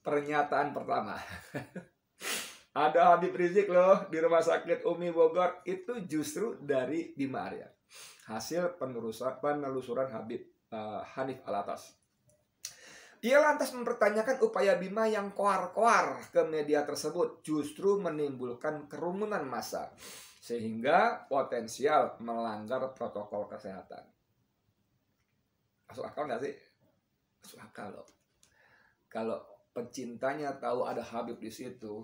Pernyataan pertama. Ada Habib Rizik loh di Rumah Sakit Umi Bogor, itu justru dari Bima Arya. Hasil penelusuran Habib Hanif Alatas. Ia lantas mempertanyakan upaya Bima yang koar-koar ke media tersebut justru menimbulkan kerumunan massa sehingga potensial melanggar protokol kesehatan. Masuk akal nggak sih? Masuk akal loh. Kalau pecintanya tahu ada Habib di situ,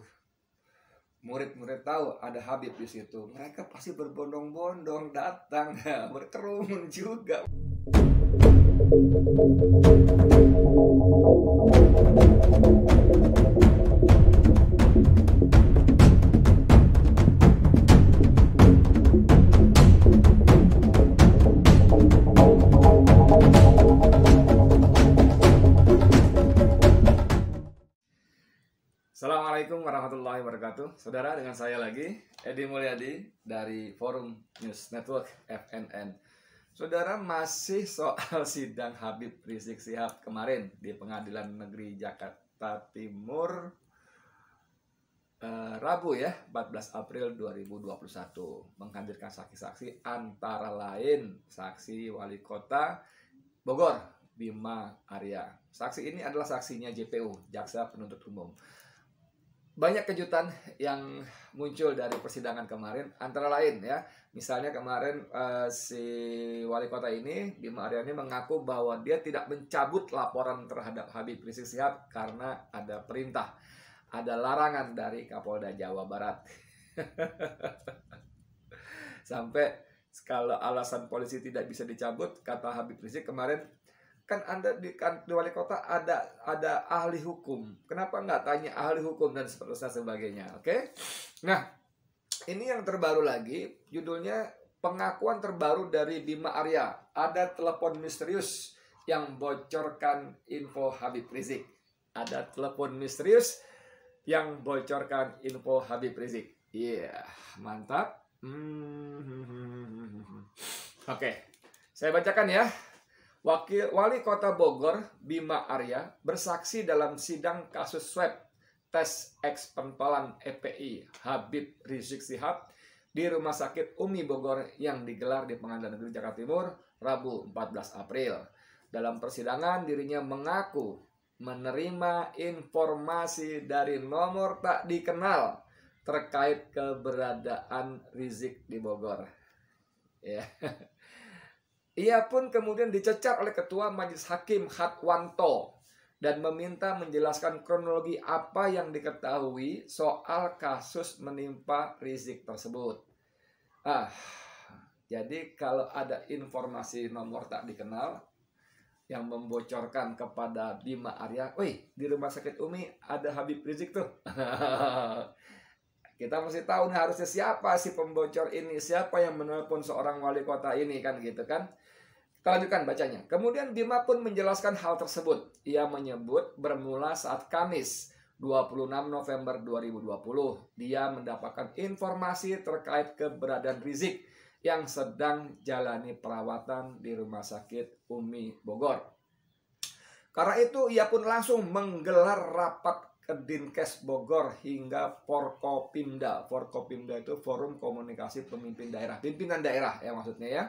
murid-murid tahu ada Habib di situ, mereka pasti berbondong-bondong datang, berkerumun juga. Assalamualaikum warahmatullahi wabarakatuh. Saudara, dengan saya lagi Edi Mulyadi dari Forum News Network FNN. Saudara, masih soal sidang Habib Rizik Syihab kemarin di Pengadilan Negeri Jakarta Timur, Rabu ya, 14 April 2021, menghadirkan saksi-saksi antara lain saksi Wali Kota Bogor Bima Arya. Saksi ini adalah saksinya JPU, Jaksa Penuntut Umum. Banyak kejutan yang muncul dari persidangan kemarin, antara lain ya, misalnya kemarin si wali kota ini, Bima Arya ini, mengaku bahwa dia tidak mencabut laporan terhadap Habib Rizik Syihab karena ada perintah, ada larangan dari Kapolda Jawa Barat. Sampai kalau alasan polisi tidak bisa dicabut, kata Habib Rizik kemarin, kan Anda di wali kota ada ahli hukum, kenapa nggak tanya ahli hukum dan sebagainya. Oke? Nah, ini yang terbaru lagi, judulnya pengakuan terbaru dari Bima Arya. Ada telepon misterius yang bocorkan info Habib Rizik. Ada telepon misterius yang bocorkan info Habib Rizik. Iya, mantap. Oke, saya bacakan ya. Wali Kota Bogor Bima Arya bersaksi dalam sidang kasus swab tes ekspentolan EPI Habib Rizik Syihab di Rumah Sakit Umi Bogor yang digelar di Pengadilan Negeri Jakarta Timur Rabu 14 April. Dalam persidangan dirinya mengaku menerima informasi dari nomor tak dikenal terkait keberadaan Rizik di Bogor. Ya. Ia pun kemudian dicecar oleh Ketua Majelis Hakim Hatwanto dan meminta menjelaskan kronologi apa yang diketahui soal kasus menimpa Rizik tersebut. Jadi kalau ada informasi nomor tak dikenal yang membocorkan kepada Bima Arya, "Wih, di Rumah Sakit Umi ada Habib Rizik tuh." Kita mesti tahu nih harusnya siapa si pembocor ini, siapa yang menelpon seorang wali kota ini, kan gitu kan. Kita lanjutkan bacanya. Kemudian Bima pun menjelaskan hal tersebut. Ia menyebut bermula saat Kamis 26 November 2020 dia mendapatkan informasi terkait keberadaan Rizik yang sedang jalani perawatan di Rumah Sakit Umi Bogor. Karena itu ia pun langsung menggelar rapat ke Dinkes Bogor hingga Forkopimda. Forkopimda itu Forum Komunikasi Pemimpin Daerah, pimpinan daerah ya maksudnya ya.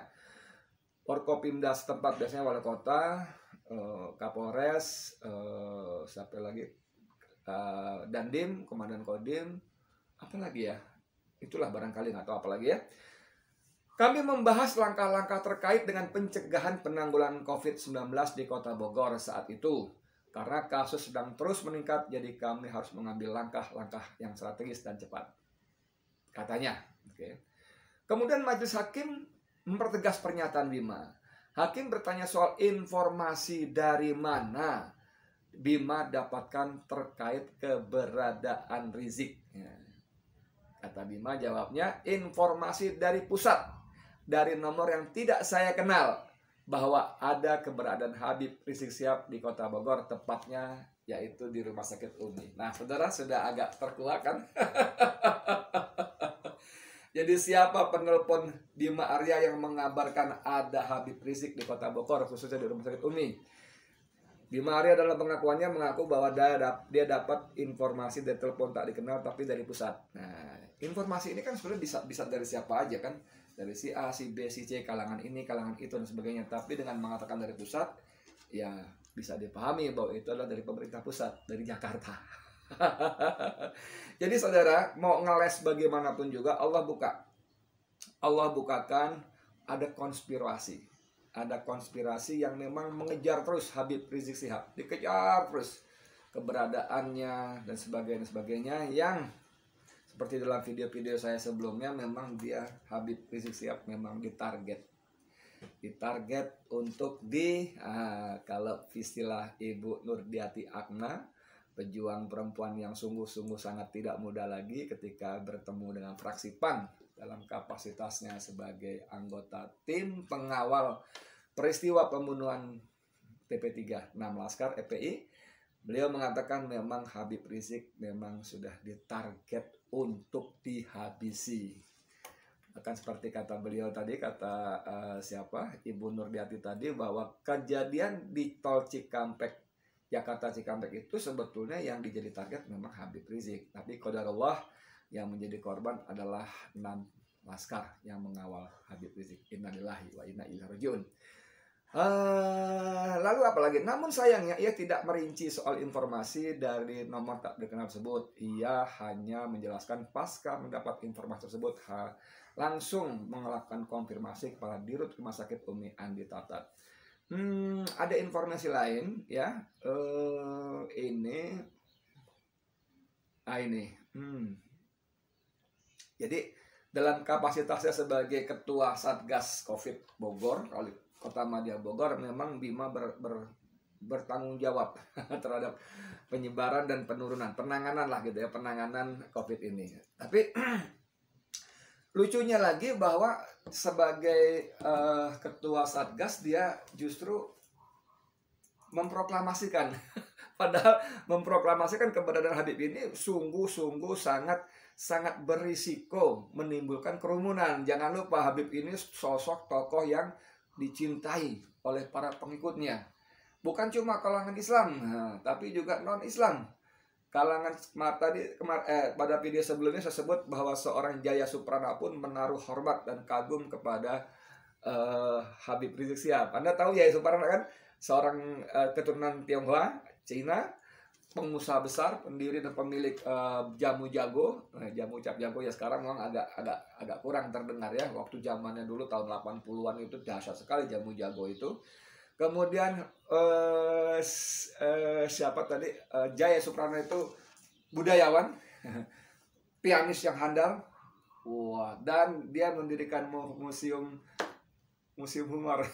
Forkopimda setempat biasanya wali kota, Kapolres, siapa lagi, Dandim, Komandan Kodim, apa lagi ya? Itulah barangkali, nggak tahu apa lagi ya. Kami membahas langkah-langkah terkait dengan pencegahan penanggulangan COVID-19 di Kota Bogor saat itu. Karena kasus sedang terus meningkat, jadi kami harus mengambil langkah-langkah yang strategis dan cepat, katanya. Oke. Kemudian Majelis Hakim mempertegas pernyataan Bima. Hakim bertanya soal informasi dari mana Bima dapatkan terkait keberadaan Rizik. Kata Bima jawabnya, informasi dari pusat, dari nomor yang tidak saya kenal, bahwa ada keberadaan Habib Rizik Syihab di Kota Bogor, tepatnya yaitu di Rumah Sakit Umi. Nah, saudara sudah agak terkuak kan? Jadi siapa penelpon Bima Arya yang mengabarkan ada Habib Rizik di Kota Bogor, khususnya di Rumah Sakit Umi? Bima Arya dalam pengakuannya mengaku bahwa dia dapat informasi dari telepon tak dikenal tapi dari pusat. Nah, informasi ini kan sebenarnya bisa dari siapa aja kan, dari si A, si B, si C, kalangan ini, kalangan itu dan sebagainya. Tapi dengan mengatakan dari pusat, ya bisa dipahami bahwa itu adalah dari pemerintah pusat, dari Jakarta. Jadi saudara, mau ngeles bagaimanapun juga Allah bukakan ada konspirasi. Ada konspirasi yang memang mengejar terus Habib Rizik Syihab, dikejar terus keberadaannya dan sebagainya yang seperti dalam video-video saya sebelumnya, memang dia Habib Rizik Syihab memang ditarget untuk kalau istilah Ibu Nurdiati Akna, pejuang perempuan yang sungguh-sungguh sangat tidak mudah lagi ketika bertemu dengan fraksi PAN dalam kapasitasnya sebagai anggota tim pengawal peristiwa pembunuhan TP3 6 Laskar FPI. Beliau mengatakan memang Habib Rizik memang sudah ditarget untuk dihabisi. Akan seperti kata beliau tadi, kata Ibu Nurdiati tadi, bahwa kejadian di tol Cikampek, Jakarta Cikampek itu sebetulnya yang dijadi target memang Habib Rizik. Tapi qadarullah, yang menjadi korban adalah 6 laskar yang mengawal Habib Rizik. Innalillahi wa inna ilaihi rajiun. Lalu apalagi? Namun sayangnya ia tidak merinci soal informasi dari nomor tak dikenal tersebut. Ia hanya menjelaskan pasca mendapat informasi tersebut langsung melakukan konfirmasi kepada Dirut Rumah Sakit Umi Andi Tatat. Ada informasi lain ya. Ini. Jadi dalam kapasitasnya sebagai Ketua Satgas COVID Bogor, Kota Madya Bogor, memang Bima bertanggung jawab terhadap penyebaran dan penanganan lah gitu ya, penanganan COVID ini. Tapi lucunya lagi bahwa sebagai Ketua Satgas dia justru memproklamasikan padahal memproklamasikan keberadaan Habib ini sungguh-sungguh sangat berisiko menimbulkan kerumunan. Jangan lupa Habib ini sosok tokoh yang dicintai oleh para pengikutnya. Bukan cuma kalangan Islam, tapi juga non-Islam. Kalangan pada video sebelumnya saya sebut bahwa seorang Jaya Suprana pun menaruh hormat dan kagum kepada Habib Rizik Syihab. Anda tahu Jaya Suprana kan? Seorang keturunan Tionghoa, Cina, pengusaha besar, pendiri dan pemilik Jamu Jago. Jamu Cap Jago ya sekarang memang agak kurang terdengar ya. Waktu zamannya dulu tahun 80-an itu dahsyat sekali Jamu Jago itu. Kemudian siapa tadi? Jaya Suprana itu budayawan, pianis yang handal. Wah, dan dia mendirikan museum humor.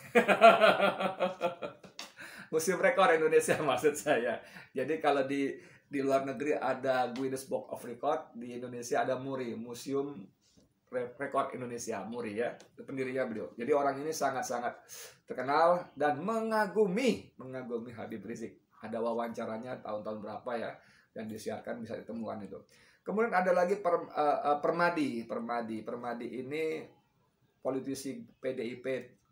Museum Rekor Indonesia maksud saya. Jadi kalau di luar negeri ada Guinness Book of Record, di Indonesia ada MURI, Museum Rekor Indonesia, MURI ya, pendirinya beliau. Jadi orang ini sangat-sangat terkenal dan mengagumi Habib Rizik. Ada wawancaranya tahun-tahun berapa ya, dan disiarkan bisa ditemukan itu. Kemudian ada lagi Permadi ini politisi PDIP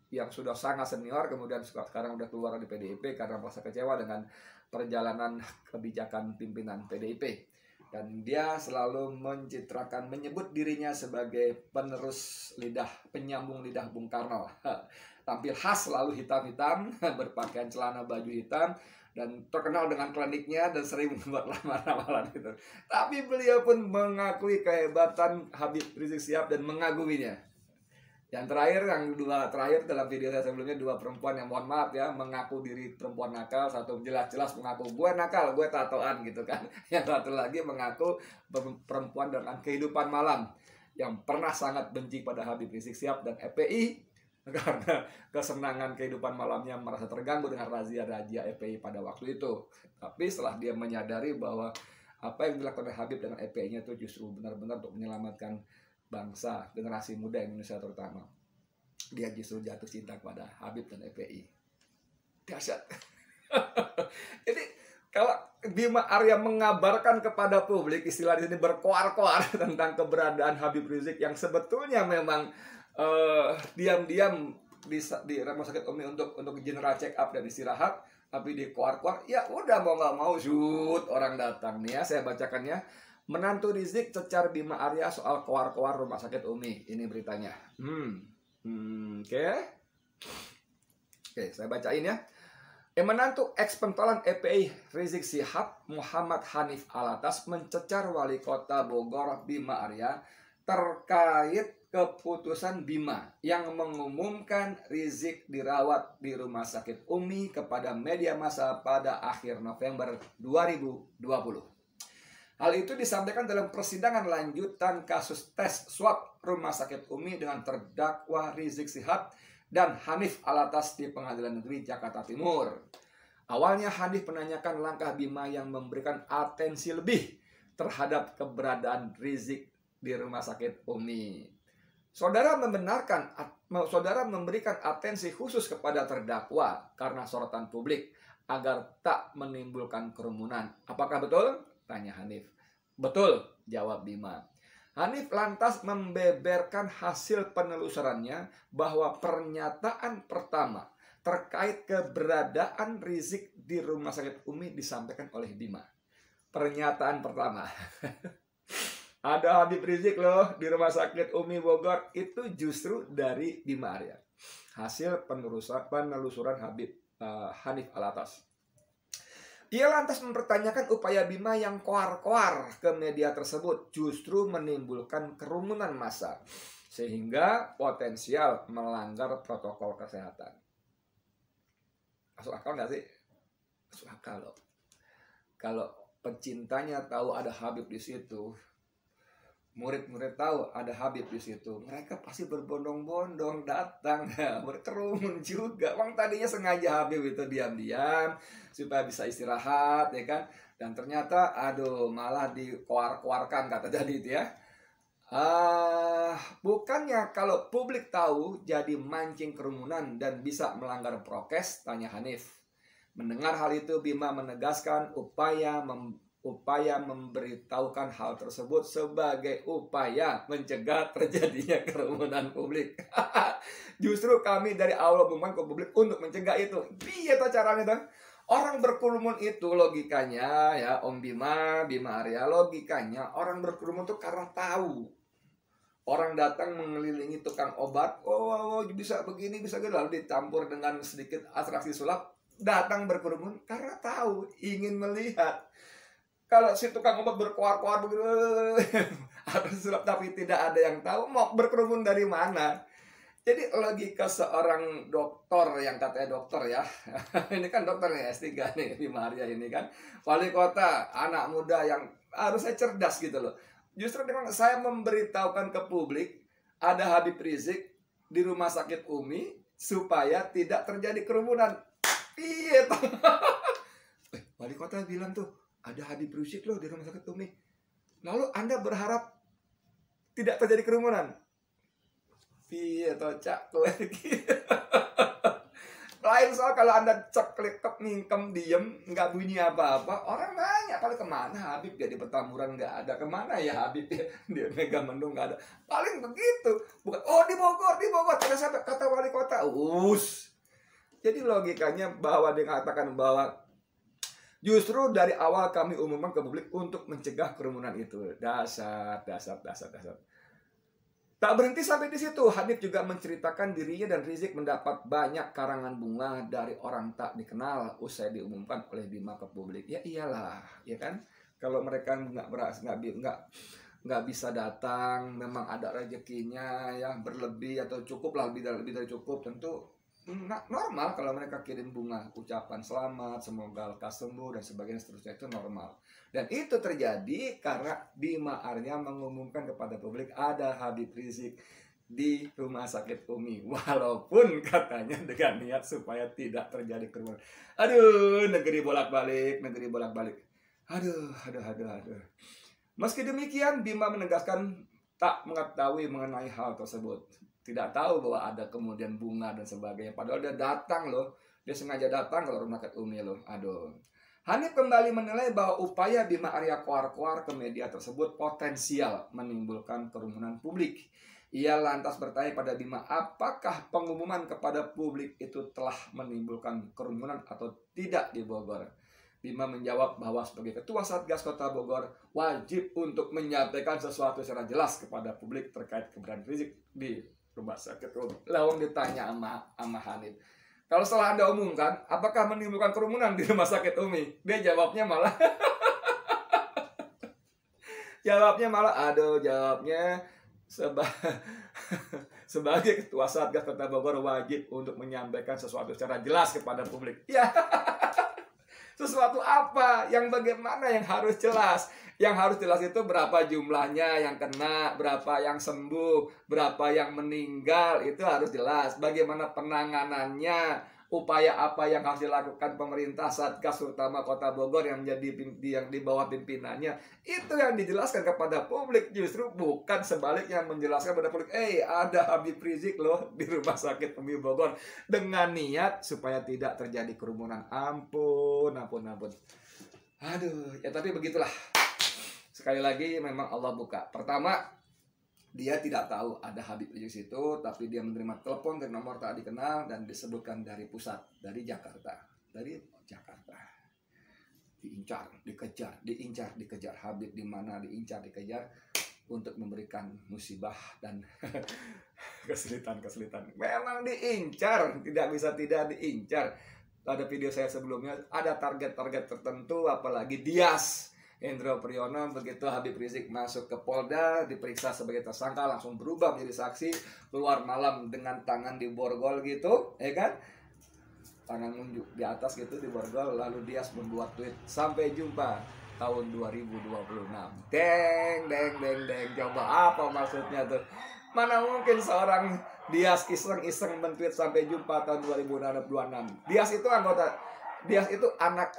yang sudah sangat senior, kemudian sekarang udah keluar dari PDIP karena merasa kecewa dengan perjalanan kebijakan pimpinan PDIP. Dan dia selalu menyebut dirinya sebagai penyambung lidah Bung Karno. Tampil khas selalu hitam-hitam, berpakaian celana baju hitam, dan terkenal dengan kliniknya dan sering membuat ramalan itu. Tapi beliau pun mengakui kehebatan Habib Rizik Syihab dan mengaguminya. Yang terakhir dalam video saya sebelumnya, dua perempuan yang mohon maaf ya mengaku diri perempuan nakal. Satu jelas-jelas mengaku gue nakal, gue tatoan gitu kan. Yang satu lagi mengaku perempuan dengan kehidupan malam yang pernah sangat benci pada Habib Rizik Syihab dan FPI karena kesenangan kehidupan malamnya merasa terganggu dengan razia-razia FPI pada waktu itu. Tapi setelah dia menyadari bahwa apa yang dilakukan oleh Habib dengan FPI-nya itu justru benar-benar untuk menyelamatkan bangsa, generasi muda Indonesia terutama, dia justru jatuh cinta kepada Habib dan FPI. Dahsyat. Jadi kalau Bima Arya mengabarkan kepada publik, istilah ini berkoar-koar tentang keberadaan Habib Rizik yang sebetulnya memang diam-diam di rumah sakit Umi untuk general check up dan istirahat, tapi di kuar-kuar, ya udah mau nggak mau shoot orang datang nih ya. Saya bacakan ya. Menantu Rizik cecar Bima Arya soal kuar-kuar rumah sakit Umi. Ini beritanya. Oke. Oke, saya bacain ya. Menantu eks pentolan EPI Rizik Syihab Muhammad Hanif Alatas mencecar wali kota Bogor Bima Arya terkait keputusan Bima yang mengumumkan Rizik dirawat di rumah sakit Umi kepada media massa pada akhir November 2020. Hal itu disampaikan dalam persidangan lanjutan kasus tes swab rumah sakit Umi dengan terdakwa Rizik Syihab dan Hanif Alatas di Pengadilan Negeri Jakarta Timur. Awalnya Hanif menanyakan langkah Bima yang memberikan atensi lebih terhadap keberadaan Rizik di rumah sakit Umi. Saudara memberikan atensi khusus kepada terdakwa karena sorotan publik agar tak menimbulkan kerumunan. Apakah betul? Tanya Hanif. Betul, jawab Bima. Hanif lantas membeberkan hasil penelusurannya bahwa pernyataan pertama terkait keberadaan Rizik di rumah sakit Umi disampaikan oleh Bima. Pernyataan pertama. Ada Habib Rizik loh di rumah sakit Umi Bogor, itu justru dari Bima Arya. Hasil penelusuran Habib Hanif Alatas. Ia lantas mempertanyakan upaya Bima yang koar-koar ke media tersebut justru menimbulkan kerumunan massa sehingga potensial melanggar protokol kesehatan. Masuk akal nggak sih? Masuk akal loh. Kalau pecintanya tahu ada Habib di situ, murid-murid tahu ada Habib di situ, mereka pasti berbondong-bondong datang, berkerumun juga. Bang tadinya sengaja Habib itu diam-diam supaya bisa istirahat, ya kan? Dan ternyata, aduh, malah dikoar-koarkan kata jadi itu ya. Bukannya kalau publik tahu jadi mancing kerumunan dan bisa melanggar prokes? Tanya Hanif. Mendengar hal itu, Bima menegaskan upaya memberitahukan hal tersebut sebagai upaya mencegah terjadinya kerumunan publik. Justru kami dari awal mengumumkan ke publik untuk mencegah itu. Iya tuh caranya tuh. Orang berkerumun itu logikanya ya Om Bima Arya, logikanya orang berkerumun itu karena tahu. Orang datang mengelilingi tukang obat, oh bisa begini, bisa gitu, lalu dicampur dengan sedikit atraksi sulap, datang berkerumun karena tahu, ingin melihat. Kalau si tukang obat berkoar-koar begitu, harus sulap tapi tidak ada yang tahu mau berkerumun dari mana. Jadi logika seorang dokter yang katanya dokter ya, ini kan dokter nih S3 nih Bima Arya ini kan, wali kota, anak muda yang harusnya cerdas gitu loh. Justru dengan saya memberitahukan ke publik ada Habib Rizik di rumah sakit Umi supaya tidak terjadi kerumunan. Iya, wali kota bilang tuh ada Habib Rizik loh di rumah sakit Umi. Lalu Anda berharap tidak terjadi kerumunan? Iya toh cak lain soal kalau Anda ceklik mingkem diem nggak bunyi apa-apa, orang nanya paling kemana Habib ya, di Petamburan nggak ada, kemana ya Habib ya di Megamendung nggak ada, paling begitu. Bukan di Bogor kata siapa, kata wali kota. Jadi logikanya bahwa dia katakan bahwa justru dari awal kami umumkan ke publik untuk mencegah kerumunan itu. Dasar. Tak berhenti sampai di situ, Hanif juga menceritakan dirinya dan Rizik mendapat banyak karangan bunga dari orang tak dikenal usai diumumkan oleh Bima ke publik. Ya iyalah, ya kan? Kalau mereka nggak bisa datang, memang ada rezekinya yang berlebih atau cukup lah, lebih dari cukup, tentu normal kalau mereka kirim bunga ucapan selamat, semoga lekas sembuh dan sebagainya, seterusnya, itu normal. Dan itu terjadi karena Bima Arya mengumumkan kepada publik ada Habib Rizik di rumah sakit Umi, walaupun katanya dengan niat supaya tidak terjadi kerumunan. Aduh, negeri bolak-balik. Aduh. Meski demikian, Bima menegaskan tak mengetahui mengenai hal tersebut. Tidak tahu bahwa ada kemudian bunga dan sebagainya. Padahal dia datang loh. Dia sengaja datang ke rumah sakit Umi loh. Aduh. Hanif kembali menilai bahwa upaya Bima Arya koar-koar ke media tersebut potensial menimbulkan kerumunan publik. Ia lantas bertanya pada Bima, apakah pengumuman kepada publik itu telah menimbulkan kerumunan atau tidak di Bogor? Bima menjawab bahwa sebagai Ketua Satgas Kota Bogor wajib untuk menyampaikan sesuatu secara jelas kepada publik terkait keberadaan Rizik di rumah sakit Umi. Lawang ditanya sama Hanif, kalau setelah Anda umumkan, apakah menimbulkan kerumunan di rumah sakit Umi? Dia jawabnya malah sebagai Ketua Satgas Kota Bogor wajib untuk menyampaikan sesuatu secara jelas kepada publik. Ya, sesuatu apa? Yang bagaimana yang harus jelas? Yang harus jelas itu berapa jumlahnya yang kena, berapa yang sembuh, berapa yang meninggal, itu harus jelas. Bagaimana penanganannya, upaya apa yang harus dilakukan pemerintah Satgas terutama Kota Bogor yang menjadi yang di bawah pimpinannya, itu yang dijelaskan kepada publik, justru bukan sebaliknya menjelaskan kepada publik, ada Habib Rizik loh di rumah sakit Umi Bogor, dengan niat supaya tidak terjadi kerumunan. Ampun. Aduh, ya tapi begitulah. Sekali lagi memang Allah buka. Pertama, dia tidak tahu ada Habib Rizik situ, tapi dia menerima telepon dari nomor tak dikenal dan disebutkan dari pusat, dari Jakarta. Diincar, dikejar. Habib di mana diincar, dikejar untuk memberikan musibah dan kesulitan. Memang diincar, tidak bisa tidak diincar. Ada video saya sebelumnya, ada target-target tertentu, apalagi Dias Hendro Priyono, begitu Habib Rizik masuk ke Polda, diperiksa sebagai tersangka, langsung berubah menjadi saksi, keluar malam dengan tangan di borgol gitu, ya kan? Tangan nunjuk di atas gitu di borgol, lalu Dias membuat tweet, sampai jumpa tahun 2026. Deng. Coba apa maksudnya tuh? Mana mungkin seorang Dias iseng-iseng men-tweet sampai jumpa tahun 2026. Dias itu anak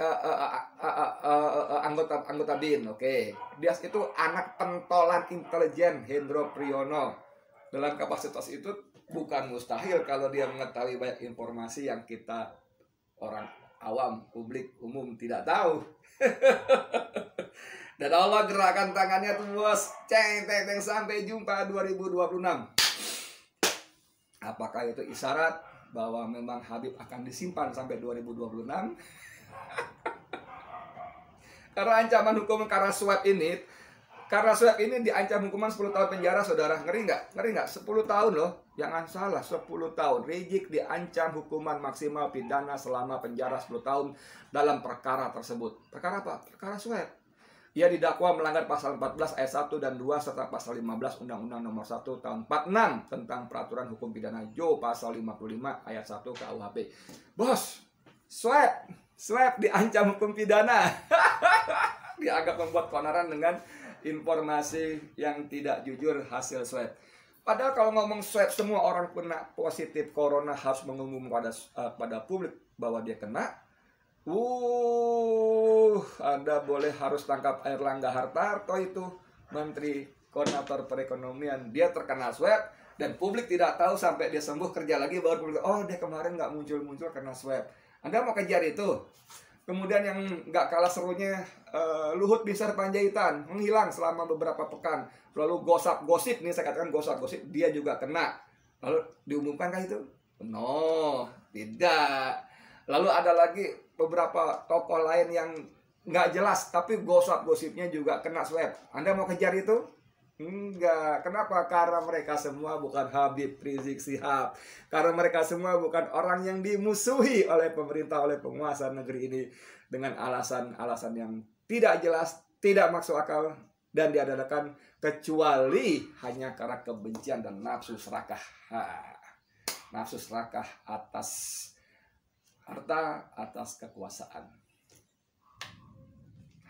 anggota BIN, oke. Dias itu anak pentolan intelijen Hendro Priyono. Dalam kapasitas itu bukan mustahil kalau dia mengetahui banyak informasi yang kita orang awam, publik umum tidak tahu. Dan Allah gerakan tangannya tuh bos, ceng sampai jumpa 2026. Apakah itu isyarat bahwa memang Habib akan disimpan sampai 2026? Karena ancaman hukum karena swab ini diancam hukuman 10 tahun penjara, saudara. Ngeri nggak? 10 tahun loh. Jangan salah, 10 tahun. Rizik diancam hukuman maksimal pidana selama penjara 10 tahun dalam perkara tersebut. Perkara apa? Perkara swab. Ia didakwa melanggar pasal 14 ayat 1 dan 2 serta pasal 15 Undang-Undang Nomor 1 tahun 46 tentang peraturan hukum pidana Jo pasal 55 ayat 1 KUHP. Bos, swab diancam hukum pidana. Dianggap membuat keonaran dengan informasi yang tidak jujur hasil swab. Padahal kalau ngomong swab, semua orang kena positif corona harus mengumumkan pada publik bahwa dia kena. Anda harus tangkap Airlangga Hartarto, itu Menteri Koordinator Perekonomian. Dia terkena swab dan publik tidak tahu sampai dia sembuh, kerja lagi baru publik, dia kemarin nggak muncul karena swab. Anda mau kejar itu. Kemudian yang nggak kalah serunya, Luhut Binsar Panjaitan menghilang selama beberapa pekan. Lalu gosip nih, saya katakan gosip, dia juga kena. Lalu diumumkankah itu? No, tidak. Lalu ada lagi beberapa tokoh lain yang nggak jelas, tapi gosipnya juga kena swab. Anda mau kejar itu? Enggak. Kenapa? Karena mereka semua bukan Habib Rizik Syihab. Karena mereka semua bukan orang yang dimusuhi oleh pemerintah, oleh penguasa negeri ini dengan alasan-alasan yang tidak jelas, tidak masuk akal, dan diadakan kecuali hanya karena kebencian dan nafsu serakah. Nafsu serakah atas harta, atas kekuasaan.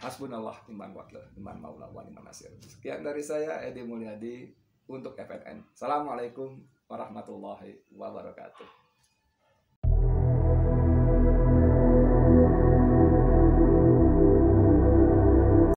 Hasbunallah ni'mal wakil, ni'mal maula wa ni'man nasir. Sekian dari saya, Edi Mulyadi, untuk FNN. Assalamualaikum warahmatullahi wabarakatuh.